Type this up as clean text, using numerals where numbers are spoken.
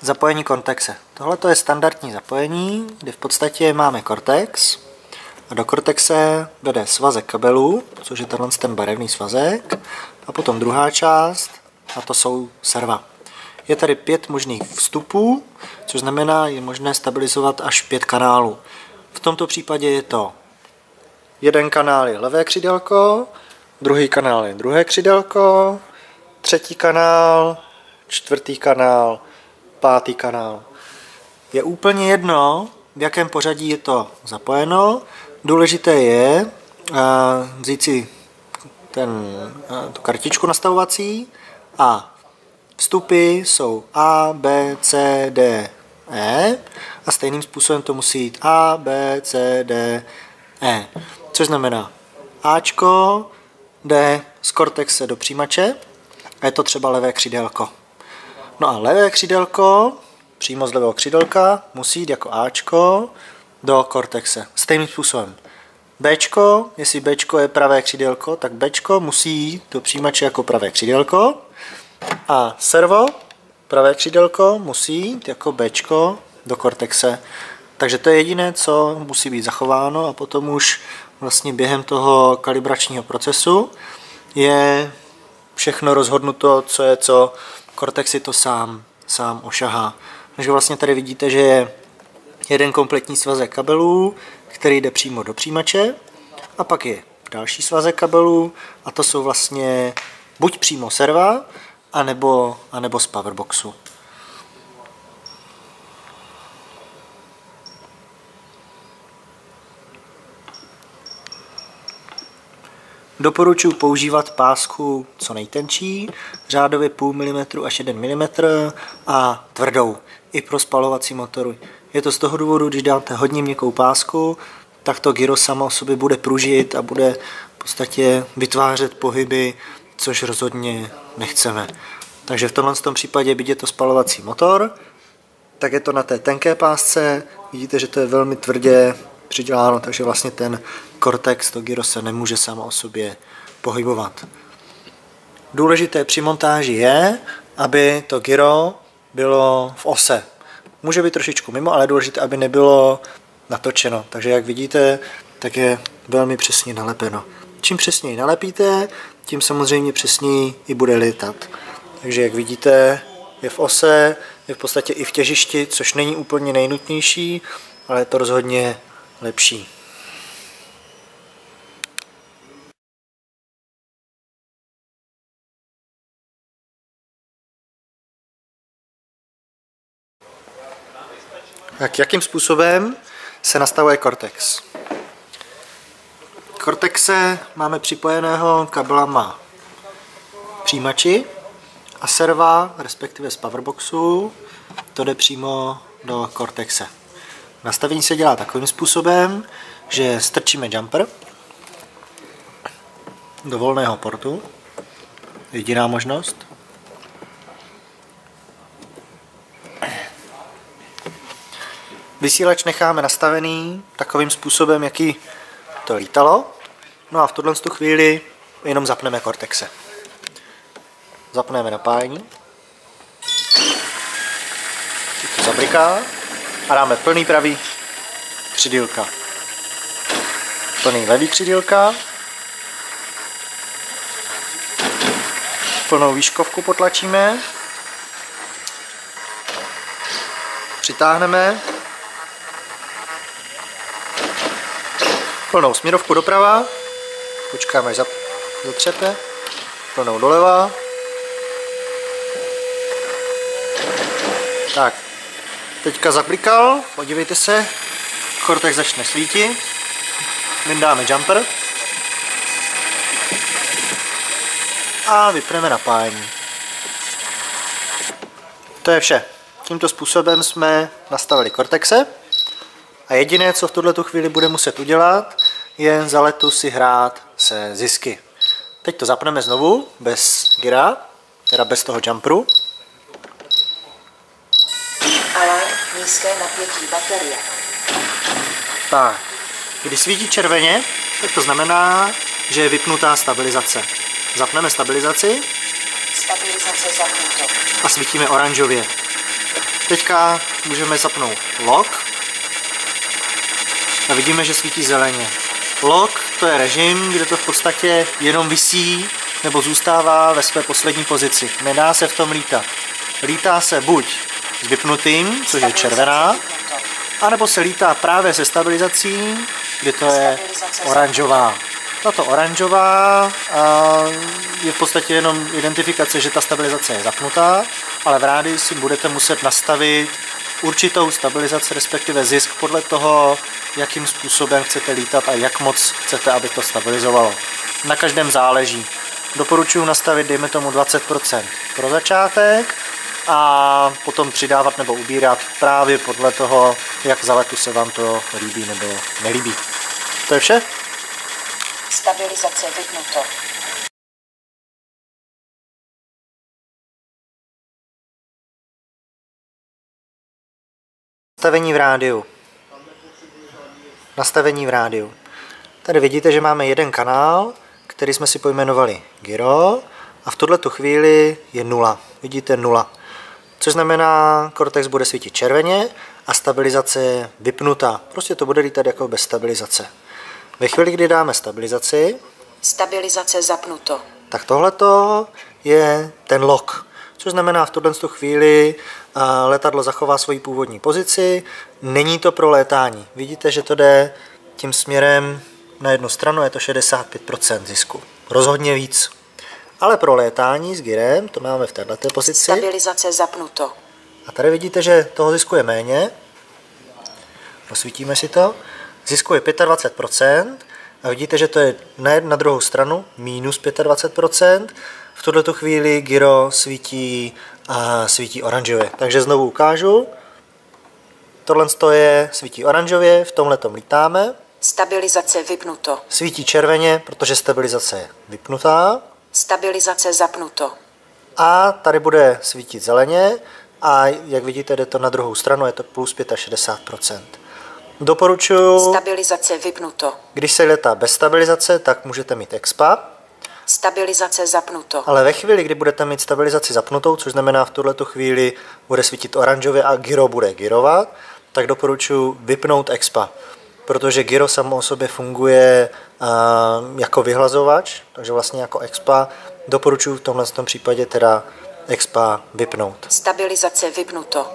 Zapojení Cortexe. Tohle je standardní zapojení, kdy v podstatě máme Cortex a do Cortexe vede svazek kabelů, což je ten barevný svazek, a potom druhá část, a to jsou serva. Je tady 5 možných vstupů, což znamená, je možné stabilizovat až 5 kanálů. V tomto případě je to jeden kanál je levé křídelko, druhý kanál je druhé křídelko, třetí kanál, čtvrtý kanál, pátý kanál. Je úplně jedno, v jakém pořadí je to zapojeno. Důležité je vzít si tu kartičku nastavovací a vstupy jsou A, B, C, D, E a stejným způsobem to musí jít A, B, C, D, E. Což znamená Ačko jde z Cortexe do přijímače a je to třeba levé křídelko. No a levé křídelko, přímo z levého křídelka, musí jít jako Ačko do Cortexe. Stejným způsobem. Bčko, jestli Bčko je pravé křídelko, tak Bčko musí jít do přijímače jako pravé křídelko. A servo, pravé křídelko, musí jít jako Bčko do Cortexe. Takže to je jediné, co musí být zachováno a potom už vlastně během toho kalibračního procesu je všechno rozhodnuto, co je co. Cortex si to sám ošahá. Takže vlastně tady vidíte, že je jeden kompletní svazek kabelů, který jde přímo do přijímače a pak je další svazek kabelů a to jsou vlastně buď přímo serva, anebo z powerboxu. Doporučuji používat pásku co nejtenčí, řádově 0,5 mm až 1 mm a tvrdou i pro spalovací motory. Je to z toho důvodu, když dáte hodně měkkou pásku, tak to gyro samo o sobě bude pružit a bude v podstatě vytvářet pohyby, což rozhodně nechceme. Takže v tomto případě, byť je to spalovací motor, tak je to na té tenké pásce. Vidíte, že to je velmi tvrdě přiděláno, takže vlastně ten Cortex, to gyro se nemůže samo o sobě pohybovat. Důležité při montáži je, aby to gyro bylo v ose. Může být trošičku mimo, ale důležité, aby nebylo natočeno. Takže jak vidíte, tak je velmi přesně nalepeno. Čím přesněji nalepíte, tím samozřejmě přesněji i bude lítat. Takže jak vidíte, je v ose, je v podstatě i v těžišti, což není úplně nejnutnější, ale je to rozhodně lepší. Tak jakým způsobem se nastavuje Cortex? Cortexe máme připojeného kabelama přijímači a serva, respektive z powerboxu, to jde přímo do Cortexe. Nastavení se dělá takovým způsobem, že strčíme jumper do volného portu, jediná možnost. Vysílač necháme nastavený takovým způsobem, jaký to lítalo. No a v tuhle chvíli jenom zapneme Cortexe. Zapneme napájení. To zabriká a dáme plný pravý křidílka. Plný levý křidílka. Plnou výškovku potlačíme. Přitáhneme. Plnou směrovku doprava. Počkáme, až zatřepe. Plnou doleva. Tak, teďka zablikal, podívejte se, Cortex začne svítit, vyndáme jumper a vypneme napájení. To je vše. Tímto způsobem jsme nastavili Cortexe a jediné, co v tuto chvíli bude muset udělat, je za letu si hrát se zisky. Teď to zapneme znovu, bez gyra, teda bez toho jumperu. Alarm, nízké napětí baterie. Tak, když svítí červeně, tak to znamená, že je vypnutá stabilizace. Zapneme stabilizaci. Stabilizace zapnuto. A svítíme oranžově. Teďka můžeme zapnout lock a vidíme, že svítí zeleně. Lock to je režim, kde to v podstatě jenom visí nebo zůstává ve své poslední pozici. Nedá se v tom lítat. Lítá se buď s vypnutým, což je červená, anebo se lítá právě se stabilizací, kde to je oranžová. Tato oranžová je v podstatě jenom identifikace, že ta stabilizace je zapnutá, ale v rádiu si budete muset nastavit určitou stabilizaci, respektive zisk podle toho, jakým způsobem chcete lítat a jak moc chcete, aby to stabilizovalo. Na každém záleží. Doporučuji nastavit, dejme tomu 20% pro začátek a potom přidávat nebo ubírat právě podle toho, jak za letu se vám to líbí nebo nelíbí. To je vše? Stabilizace vypnuto. Nastavení v rádiu. Nastavení v rádiu. Tady vidíte, že máme jeden kanál, který jsme si pojmenovali gyro a v tuto chvíli je 0. Vidíte 0. Což znamená, Cortex bude svítit červeně a stabilizace je vypnutá. Prostě to bude lítat jako bez stabilizace. Ve chvíli, kdy dáme stabilizaci, Stabilizace zapnuto. tak tohleto je ten lock. Což znamená, v tuto chvíli letadlo zachová svoji původní pozici. Není to pro létání. Vidíte, že to jde tím směrem na jednu stranu, je to 65% zisku. Rozhodně víc. Ale pro létání s gyrem to máme v této pozici. Stabilizace zapnuto. A tady vidíte, že toho zisku je méně. Rozsvítíme si to. Zisku je 25%. A vidíte, že to je na druhou stranu minus 25%. V tuto chvíli gyro svítí oranžově. Takže znovu ukážu. Tohle je svítí oranžově, v tomhletom lítáme. Stabilizace vypnuto. Svítí červeně, protože stabilizace je vypnutá. Stabilizace zapnuto. A tady bude svítit zeleně a jak vidíte, jde to na druhou stranu, je to plus 65%. Doporučuji, Stabilizace vypnuto. když se letá bez stabilizace, tak můžete mít expa, Stabilizace zapnuto. ale ve chvíli, kdy budete mít stabilizaci zapnutou, což znamená v tuto chvíli bude svítit oranžově a gyro bude gyrovat, tak doporučuji vypnout expa, protože gyro samo o sobě funguje jako vyhlazovač, takže vlastně jako expa doporučuji v tomhle případě teda expa vypnout. Stabilizace vypnuto.